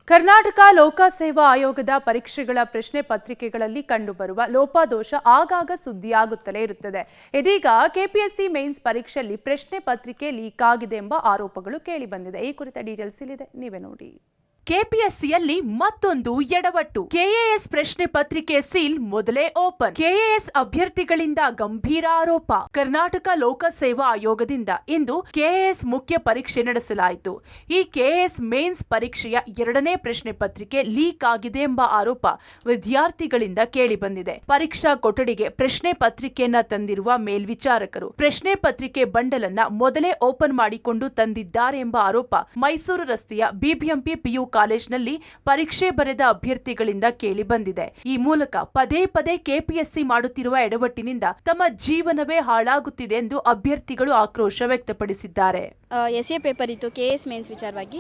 ಕರ್ನಾಟಕ ಲೋಕಸೇವಾ ಆಯೋಗದ ಪರೀಕ್ಷೆಗಳ ಪ್ರಶ್ನೆ ಪತ್ರಿಕೆಗಳಲ್ಲಿ ಕಂಡುಬರುವ ಲೋಪದೋಷ ಆಗಾಗ ಸುದ್ದಿಯಾಗುತ್ತಲೇ ಇರುತ್ತದೆ. ಇದೀಗ ಕೆಪಿಎಸ್ಸಿ ಮೇನ್ಸ್ ಪರೀಕ್ಷೆಯಲ್ಲಿ ಪ್ರಶ್ನೆ ಪತ್ರಿಕೆ ಲೀಕ್ ಆಗಿದೆ ಎಂಬ ಆರೋಪಗಳು ಕೇಳಿಬಂದಿದೆ. ಈ ಕುರಿತ ಡೀಟೇಲ್ಸ್ ಇಲ್ಲಿದೆ, ನೀವೇ ನೋಡಿ. ಕೆಪಿಎಸ್ಸಿಯಲ್ಲಿ ಮತ್ತೊಂದು ಎಡವಟ್ಟು. ಕೆಎಎಸ್ ಪ್ರಶ್ನೆ ಪತ್ರಿಕೆ ಸೀಲ್ ಮೊದಲೇ ಓಪನ್. ಕೆಎಎಸ್ ಅಭ್ಯರ್ಥಿಗಳಿಂದ ಗಂಭೀರ ಆರೋಪ. ಕರ್ನಾಟಕ ಲೋಕಸೇವಾ ಆಯೋಗದಿಂದ ಇಂದು ಕೆಎಎಸ್ ಮುಖ್ಯ ಪರೀಕ್ಷೆ ನಡೆಸಲಾಯಿತು. ಈ ಕೆಎಎಸ್ ಮೇನ್ಸ್ ಪರೀಕ್ಷೆಯ ಎರಡನೇ ಪ್ರಶ್ನೆ ಪತ್ರಿಕೆ ಲೀಕ್ ಆಗಿದೆ ಎಂಬ ಆರೋಪ ವಿದ್ಯಾರ್ಥಿಗಳಿಂದ ಕೇಳಿಬಂದಿದೆ. ಪರೀಕ್ಷಾ ಕೊಠಡಿಗೆ ಪ್ರಶ್ನೆ ಪತ್ರಿಕೆಯನ್ನ ತಂದಿರುವ ಮೇಲ್ವಿಚಾರಕರು ಪ್ರಶ್ನೆ ಪತ್ರಿಕೆ ಬಂಡಲ್ ಅನ್ನ ಮೊದಲೇ ಓಪನ್ ಮಾಡಿಕೊಂಡು ತಂದಿದ್ದಾರೆ ಎಂಬ ಆರೋಪ ಮೈಸೂರು ರಸ್ತೆಯ ಬಿಬಿಎಂಪಿ ಪಿಯು ಕಾಲೇಜಿನಲ್ಲಿ ಪರೀಕ್ಷೆ ಬರೆದ ಅಭ್ಯರ್ಥಿಗಳಿಂದ ಕೇಳಿ ಬಂದಿದೆ. ಈ ಮೂಲಕ ಪದೇ ಪದೇ ಕೆಪಿಎಸ್ಸಿ ಮಾಡುತ್ತಿರುವ ಎಡವಟ್ಟಿನಿಂದ ತಮ್ಮ ಜೀವನವೇ ಹಾಳಾಗುತ್ತಿದೆ ಎಂದು ಅಭ್ಯರ್ಥಿಗಳು ಆಕ್ರೋಶ ವ್ಯಕ್ತಪಡಿಸಿದ್ದಾರೆ. ಎಸ್ಎ ಪೇಪರ್ ಇತ್ತು ಕೆಎಸ್ ಮೇನ್ಸ್ ವಿಚಾರವಾಗಿ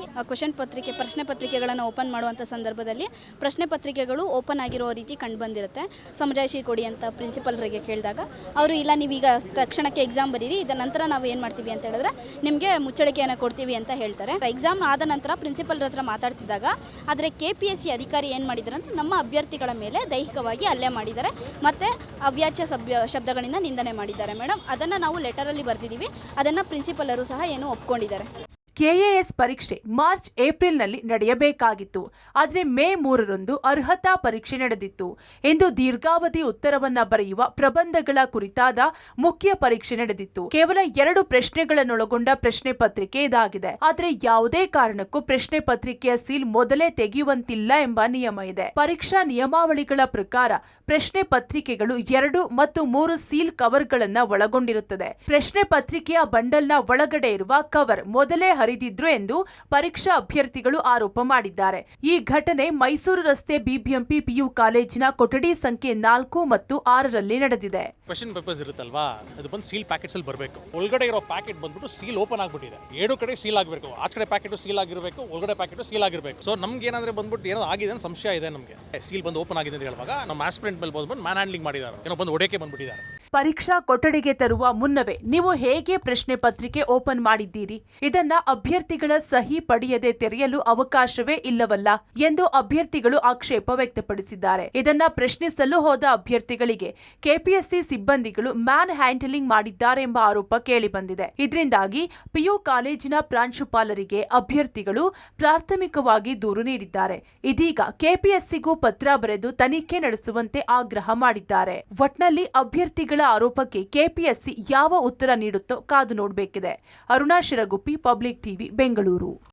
ಪ್ರಶ್ನೆ ಪತ್ರಿಕೆಗಳನ್ನು ಓಪನ್ ಮಾಡುವಂಥ ಸಂದರ್ಭದಲ್ಲಿ ಪ್ರಶ್ನೆ ಪತ್ರಿಕೆಗಳು ಓಪನ್ ಆಗಿರೋ ರೀತಿ ಕಂಡು ಬಂದಿರುತ್ತೆ. ಸಮಜಾಯಿಷಿ ಕೊಡಿ ಅಂತ ಪ್ರಿನ್ಸಿಪಲ್ರಿಗೆ ಕೇಳಿದಾಗ ಅವರು ಇಲ್ಲ, ನೀವೀಗ ತಕ್ಷಣಕ್ಕೆ ಎಕ್ಸಾಮ್ ಬರೀರಿ, ಇದರ ನಂತರ ನಾವು ಏನು ಮಾಡ್ತೀವಿ ಅಂತ ಹೇಳಿದ್ರೆ ನಿಮಗೆ ಮುಚ್ಚಳಿಕೆಯನ್ನು ಕೊಡ್ತೀವಿ ಅಂತ ಹೇಳ್ತಾರೆ. ಎಕ್ಸಾಮ್ ಆದ ನಂತರ ಪ್ರಿನ್ಸಿಪಲ್ ಹತ್ರ ಮಾತಾಡ್ತಿದ್ದಾಗ ಆದರೆ ಕೆಪಿಎಸ್ಸಿ ಅಧಿಕಾರಿ ಏನು ಮಾಡಿದ್ದಾರೆ ಅಂದರೆ ನಮ್ಮ ಅಭ್ಯರ್ಥಿಗಳ ಮೇಲೆ ದೈಹಿಕವಾಗಿ ಹಲ್ಲೆ ಮಾಡಿದ್ದಾರೆ ಮತ್ತು ಅವ್ಯಾಚ್ಯ ಶಬ್ದಗಳಿಂದ ನಿಂದನೆ ಮಾಡಿದ್ದಾರೆ ಮೇಡಮ್. ಅದನ್ನು ನಾವು ಲೆಟರಲ್ಲಿ ಬರೆದಿದ್ದೀವಿ. ಅದನ್ನು ಪ್ರಿನ್ಸಿಪಲರು ಸಹ ಏನು ಒಪ್ಕೊಂಡಿದ್ದಾರೆ. ಕೆಎಎಸ್ ಪರೀಕ್ಷೆ ಮಾರ್ಚ್ ಏಪ್ರಿಲ್ನಲ್ಲಿ ನಡೆಯಬೇಕಾಗಿತ್ತು. ಆದರೆ ಮೇ 3ರಂದು ಅರ್ಹತಾ ಪರೀಕ್ಷೆ ನಡೆದಿತ್ತು. ಇಂದು ದೀರ್ಘಾವಧಿ ಉತ್ತರವನ್ನ ಬರೆಯುವ ಪ್ರಬಂಧಗಳ ಕುರಿತಾದ ಮುಖ್ಯ ಪರೀಕ್ಷೆ ನಡೆದಿತ್ತು. ಕೇವಲ 2 ಪ್ರಶ್ನೆಗಳನ್ನೊಳಗೊಂಡ ಪ್ರಶ್ನೆ ಪತ್ರಿಕೆ ಇದಾಗಿದೆ. ಆದರೆ ಯಾವುದೇ ಕಾರಣಕ್ಕೂ ಪ್ರಶ್ನೆ ಪತ್ರಿಕೆಯ ಸೀಲ್ ಮೊದಲೇ ತೆಗೆಯುವಂತಿಲ್ಲ ಎಂಬ ನಿಯಮ ಇದೆ. ಪರೀಕ್ಷಾ ನಿಯಮಾವಳಿಗಳ ಪ್ರಕಾರ ಪ್ರಶ್ನೆ ಪತ್ರಿಕೆಗಳು 2 ಮತ್ತು 3 ಸೀಲ್ ಕವರ್ಗಳನ್ನ ಒಳಗೊಂಡಿರುತ್ತದೆ. ಪ್ರಶ್ನೆ ಪತ್ರಿಕೆಯ ಬಂಡಲ್ನ ಒಳಗಡೆ ಇರುವ ಕವರ್ ಮೊದಲೇ ಹರಿದಿದ್ರು ಎಂದು ಪರೀಕ್ಷಾ ಅಭ್ಯರ್ಥಿಗಳು ಆರೋಪ ಮಾಡಿದ್ದಾರೆ. ಈ ಘಟನೆ ಮೈಸೂರು ರಸ್ತೆ ಬಿಬಿಎಂಪಿ ಪಿಯು ಕಾಲೇಜಿನ ಕೊಠಡಿ ಸಂಖ್ಯೆ 4 ಮತ್ತು 6ರಲ್ಲಿ ನಡೆದಿದೆ. ಕ್ವೆಶ್ಚನ್ ಪೇಪರ್ಸ್ ಇರುತ್ತಲ್ವಾ, ಅದು ಬಂದು ಸೀಲ್ ಪ್ಯಾಕೆಟ್ಸ್ ಅಲ್ಲಿ ಬರಬೇಕು. ಒಳಗಡೆ ಇರೋ ಪ್ಯಾಕೆಟ್ ಬಂದ್ಬಿಟ್ಟು ಸೀಲ್ ಓಪನ್ ಆಗ್ಬಿಟ್ಟಿದೆ. 2 ಕಡೆ ಸೀಲ್ ಆಗಬೇಕು. ಆ ಕಡೆ ಪ್ಯಾಕೆಟ್ ಸೀಲ್ ಆಗಿರಬೇಕು, ಒಳಗಡೆ ಪ್ಯಾಕೆಟ್ ಸೀಲ್ ಆಗಿರಬೇಕು. ಸೊ ನಮ್ಗೆ ಏನಾದ್ರೆ ಬಂದ್ಬಿಟ್ಟು ಏನೋ ಆಗಿದೆ ಅಂತ ಸಂಶಯ ಇದೆ. ನಮಗೆ ಸೀಲ್ ಬಂದು ಓಪನ್ ಆಗಿದೆ ಅಂತ ಹೇಳುವಾಗ ನಮ್ಮ ಆಸ್ಪಿರೆಂಟ್ ಮೇಲೆ ಬಂದ್ಬಿಟ್ಟು ಮ್ಯಾನ್ ಹ್ಯಾಂಡ್ಲಿಂಗ್ ಮಾಡಿದ್ದಾರೆ, ಏನೋ ಬಂದು ಒಡೆಕೆ ಬಂದ್ಬಿಟ್ಟಿದ್ದಾರೆ. ಪರೀಕ್ಷಾ ಕೊಠಡಿಗೆ ತರುವ ಮುನ್ನವೇ ನೀವು ಹೇಗೆ ಪ್ರಶ್ನೆ ಪತ್ರಿಕೆ ಓಪನ್ ಮಾಡಿದ್ದೀರಿ? ಇದನ್ನ ಅಭ್ಯರ್ಥಿಗಳ ಸಹಿ ಪಡೆಯದೆ ತೆರೆಯಲು ಅವಕಾಶವೇ ಇಲ್ಲವಲ್ಲ ಎಂದು ಅಭ್ಯರ್ಥಿಗಳು ಆಕ್ಷೇಪ ವ್ಯಕ್ತಪಡಿಸಿದ್ದಾರೆ. ಇದನ್ನ ಪ್ರಶ್ನಿಸಲು ಹೋದ ಅಭ್ಯರ್ಥಿಗಳಿಗೆ ಕೆಪಿಎಸ್ಸಿ ಸಿಬ್ಬಂದಿಗಳು ಮ್ಯಾನ್ ಹ್ಯಾಂಡಲಿಂಗ್ ಮಾಡಿದ್ದಾರೆ ಎಂಬ ಆರೋಪ ಕೇಳಿಬಂದಿದೆ. ಇದರಿಂದಾಗಿ ಪಿಯು ಕಾಲೇಜಿನ ಪ್ರಾಂಶುಪಾಲರಿಗೆ ಅಭ್ಯರ್ಥಿಗಳು ಪ್ರಾಥಮಿಕವಾಗಿ ದೂರು ನೀಡಿದ್ದಾರೆ. ಇದೀಗ ಕೆಪಿಎಸ್ಸಿಗೂ ಪತ್ರ ಬರೆದು ತನಿಖೆ ನಡೆಸುವಂತೆ ಆಗ್ರಹ ಮಾಡಿದ್ದಾರೆ. ಒಟ್ನಲ್ಲಿ ಅಭ್ಯರ್ಥಿಗಳ ಆರೋಪಕ್ಕೆ ಕೆಪಿಎಸ್ಸಿ ಯಾವ ಉತ್ತರ ನೀಡುತ್ತೋ ಕಾದು ನೋಡಬೇಕಿದೆ. Aruna Shiraguppi, public TV, Bengaluru.